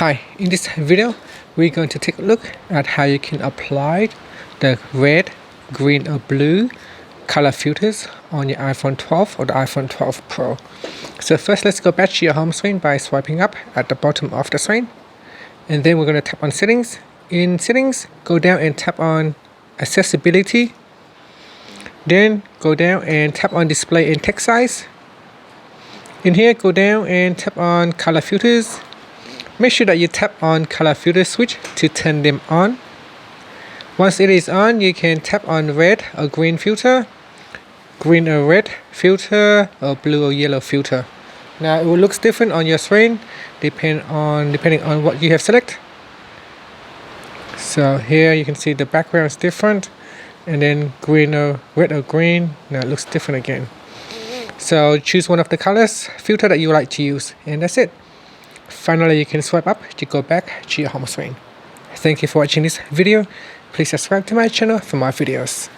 Hi, in this video we're going to take a look at how you can apply the red, green or blue color filters on your iPhone 12 or the iPhone 12 Pro. So first let's go back to your home screen by swiping up at the bottom of the screen, and then we're going to tap on settings. In settings, go down and tap on accessibility, then go down and tap on display and text size. In here, go down and tap on color filters. Make sure that you tap on color filter switch to turn them on. Once it is on, you can tap on red or green filter, green or red filter, or blue or yellow filter. Now it will look different on your screen depending on what you have selected. So here you can see the background is different, and then green or red or green, now it looks different again. So choose one of the colors filter that you would like to use, and that's it. Finally, you can swipe up to go back to your home screen. Thank you for watching this video. Please subscribe to my channel for more videos.